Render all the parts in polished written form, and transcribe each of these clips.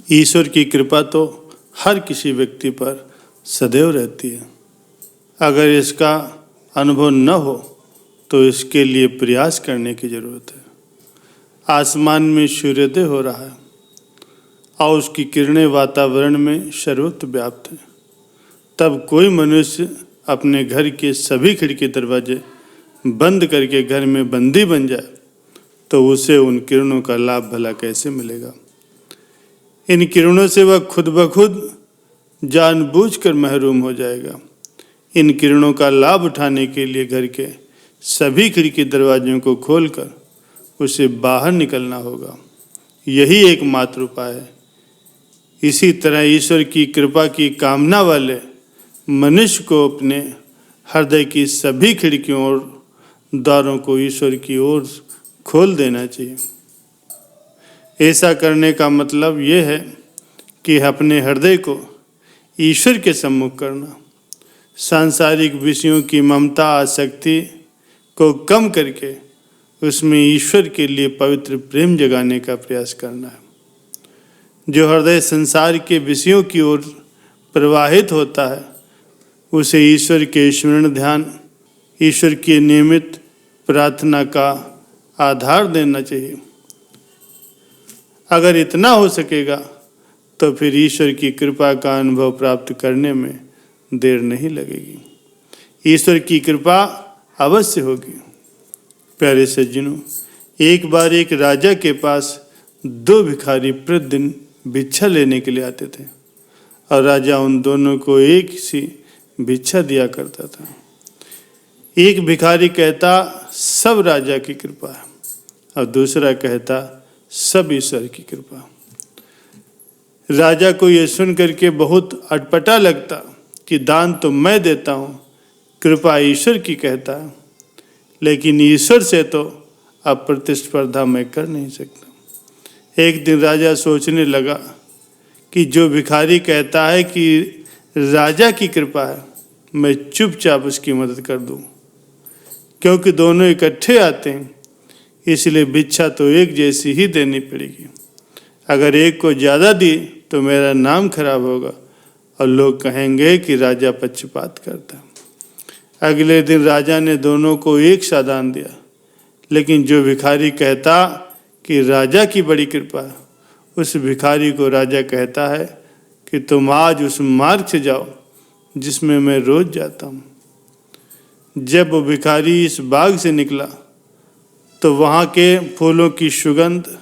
ईश्वर की कृपा तो हर किसी व्यक्ति पर सदैव रहती है। अगर इसका अनुभव न हो तो इसके लिए प्रयास करने की जरूरत है। आसमान में सूर्योदय हो रहा है और उसकी किरणें वातावरण में सर्वत्र व्याप्त हैं। तब कोई मनुष्य अपने घर के सभी खिड़की दरवाजे बंद करके घर में बंदी बन जाए तो उसे उन किरणों का लाभ भला कैसे मिलेगा। इन किरणों से वह खुद ब खुद जानबूझकर महरूम हो जाएगा। इन किरणों का लाभ उठाने के लिए घर के सभी खिड़की दरवाजों को खोलकर उसे बाहर निकलना होगा। यही एकमात्र उपाय है। इसी तरह ईश्वर की कृपा की कामना वाले मनुष्य को अपने हृदय की सभी खिड़कियों और द्वारों को ईश्वर की ओर खोल देना चाहिए। ऐसा करने का मतलब यह है कि अपने हृदय को ईश्वर के सम्मुख करना, सांसारिक विषयों की ममता आसक्ति को कम करके उसमें ईश्वर के लिए पवित्र प्रेम जगाने का प्रयास करना है। जो हृदय संसार के विषयों की ओर प्रवाहित होता है उसे ईश्वर के स्मरण ध्यान, ईश्वर की नियमित प्रार्थना का आधार देना चाहिए। अगर इतना हो सकेगा तो फिर ईश्वर की कृपा का अनुभव प्राप्त करने में देर नहीं लगेगी। ईश्वर की कृपा अवश्य होगी। प्यारे सज्जनों, एक बार एक राजा के पास दो भिखारी प्रतिदिन भिक्षा लेने के लिए आते थे और राजा उन दोनों को एक सी भिक्षा दिया करता था। एक भिखारी कहता सब राजा की कृपा है और दूसरा कहता सब ईश्वर की कृपा। राजा को यह सुन करके बहुत अटपटा लगता कि दान तो मैं देता हूँ, कृपा ईश्वर की कहता है, लेकिन ईश्वर से तो अब प्रतिस्पर्धा मैं कर नहीं सकता। एक दिन राजा सोचने लगा कि जो भिखारी कहता है कि राजा की कृपा है, मैं चुपचाप उसकी मदद कर दूं, क्योंकि दोनों इकट्ठे आते हैं, इसलिए भिक्षा तो एक जैसी ही देनी पड़ेगी। अगर एक को ज़्यादा दी तो मेरा नाम खराब होगा और लोग कहेंगे कि राजा पक्षपात करता। अगले दिन राजा ने दोनों को एक सा दान दिया, लेकिन जो भिखारी कहता कि राजा की बड़ी कृपा है, उस भिखारी को राजा कहता है कि तुम आज उस मार्ग से जाओ जिसमें मैं रोज जाता हूँ। जब वो भिखारी इस बाग से निकला तो वहाँ के फूलों की सुगंध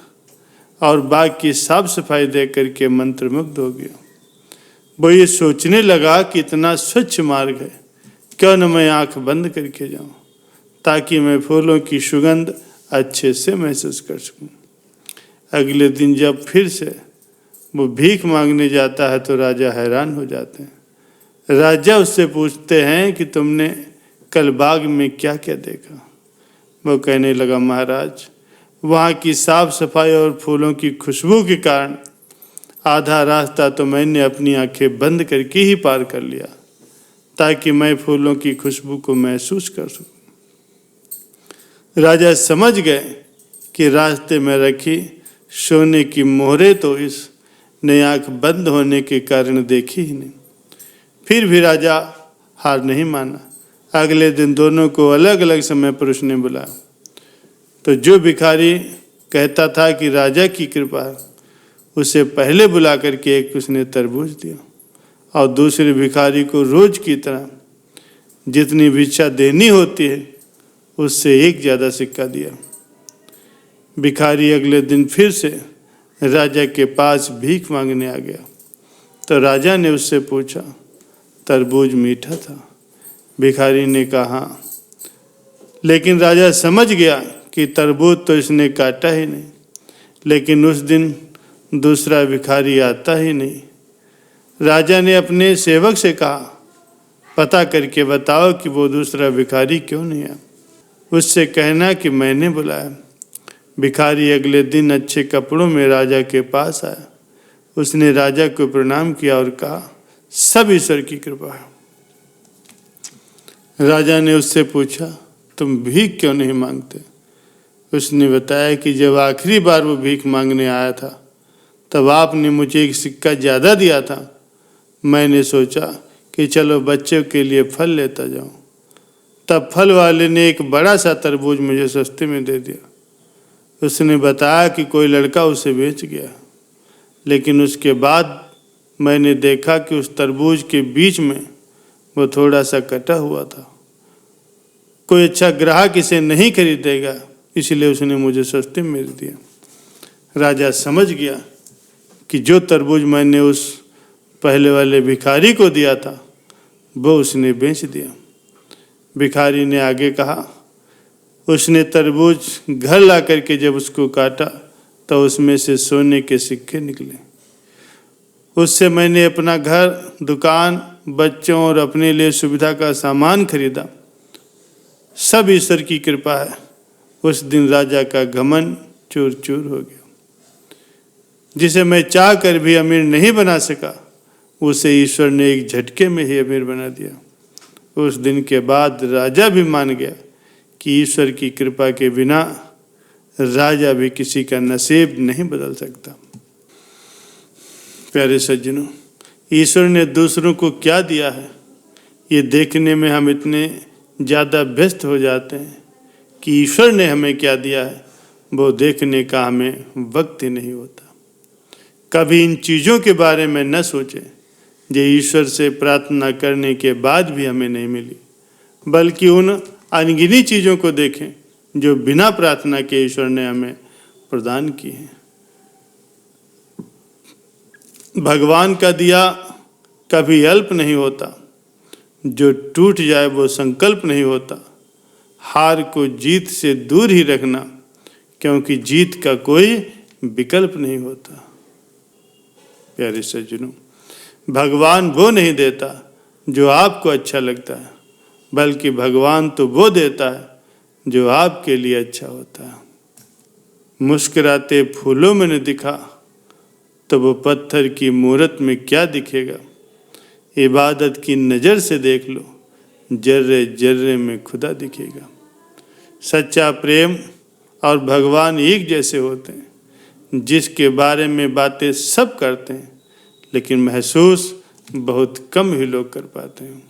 और बाग की साफ सफाई देख करके मंत्रमुग्ध हो गया। वो ये सोचने लगा कि इतना स्वच्छ मार्ग है, क्यों न मैं आंख बंद करके जाऊं ताकि मैं फूलों की सुगंध अच्छे से महसूस कर सकूं। अगले दिन जब फिर से वो भीख मांगने जाता है तो राजा हैरान हो जाते हैं। राजा उससे पूछते हैं कि तुमने कल बाग में क्या क्या देखा। वो कहने लगा, महाराज, वहाँ की साफ सफाई और फूलों की खुशबू के कारण आधा रास्ता तो मैंने अपनी आंखें बंद करके ही पार कर लिया ताकि मैं फूलों की खुशबू को महसूस कर सकूं। राजा समझ गए कि रास्ते में रखी सोने की मोहरें तो इस ने आंख बंद होने के कारण देखी ही नहीं। फिर भी राजा हार नहीं माना। अगले दिन दोनों को अलग अलग समय पर उसने बुलाया तो जो भिखारी कहता था कि राजा की कृपा है, उसे पहले बुला करके एक उसने तरबूज दिया और दूसरे भिखारी को रोज की तरह जितनी भिक्षा देनी होती है उससे एक ज़्यादा सिक्का दिया। भिखारी अगले दिन फिर से राजा के पास भीख मांगने आ गया तो राजा ने उससे पूछा, तरबूज मीठा था? भिखारी ने कहा हाँ, लेकिन राजा समझ गया कि तरबूज तो इसने काटा ही नहीं। लेकिन उस दिन दूसरा भिखारी आता ही नहीं। राजा ने अपने सेवक से कहा, पता करके बताओ कि वो दूसरा भिखारी क्यों नहीं आया, उससे कहना कि मैंने बुलाया। भिखारी अगले दिन अच्छे कपड़ों में राजा के पास आया। उसने राजा को प्रणाम किया और कहा, सब ईश्वर की कृपा है। राजा ने उससे पूछा, तुम भीख क्यों नहीं मांगते? उसने बताया कि जब आखिरी बार वो भीख मांगने आया था तब आपने मुझे एक सिक्का ज़्यादा दिया था। मैंने सोचा कि चलो बच्चों के लिए फल लेता जाऊं। तब फल वाले ने एक बड़ा सा तरबूज मुझे सस्ते में दे दिया। उसने बताया कि कोई लड़का उसे बेच गया, लेकिन उसके बाद मैंने देखा कि उस तरबूज के बीच में वो थोड़ा सा कटा हुआ था। कोई अच्छा ग्राहक इसे नहीं खरीदेगा, इसलिए उसने मुझे सस्ते में बेच दिया। राजा समझ गया कि जो तरबूज मैंने उस पहले वाले भिखारी को दिया था वो उसने बेच दिया। भिखारी ने आगे कहा, उसने तरबूज घर ला करके जब उसको काटा तो उसमें से सोने के सिक्के निकले। उससे मैंने अपना घर, दुकान, बच्चों और अपने लिए सुविधा का सामान खरीदा। सब ईश्वर की कृपा है। उस दिन राजा का घमंड चूर चूर हो गया। जिसे मैं चाह कर भी अमीर नहीं बना सका, उसे ईश्वर ने एक झटके में ही अमीर बना दिया। उस दिन के बाद राजा भी मान गया कि ईश्वर की कृपा के बिना राजा भी किसी का नसीब नहीं बदल सकता। प्यारे सज्जनों, ईश्वर ने दूसरों को क्या दिया है, ये देखने में हम इतने ज़्यादा व्यस्त हो जाते हैं कि ईश्वर ने हमें क्या दिया है वो देखने का हमें वक्त ही नहीं होता। कभी इन चीज़ों के बारे में न सोचें जो ईश्वर से प्रार्थना करने के बाद भी हमें नहीं मिली, बल्कि उन अनगिनी चीज़ों को देखें जो बिना प्रार्थना के ईश्वर ने हमें प्रदान की हैं। भगवान का दिया कभी अल्प नहीं होता, जो टूट जाए वो संकल्प नहीं होता। हार को जीत से दूर ही रखना, क्योंकि जीत का कोई विकल्प नहीं होता। प्यारे सज्जनों, भगवान वो नहीं देता जो आपको अच्छा लगता है, बल्कि भगवान तो वो देता है जो आपके लिए अच्छा होता है। मुस्कुराते फूलों में न दिखा तो वो पत्थर की मूरत में क्या दिखेगा। इबादत की नज़र से देख लो, जर्रे जर्रे में खुदा दिखेगा। सच्चा प्रेम और भगवान एक जैसे होते हैं, जिसके बारे में बातें सब करते हैं लेकिन महसूस बहुत कम ही लोग कर पाते हैं।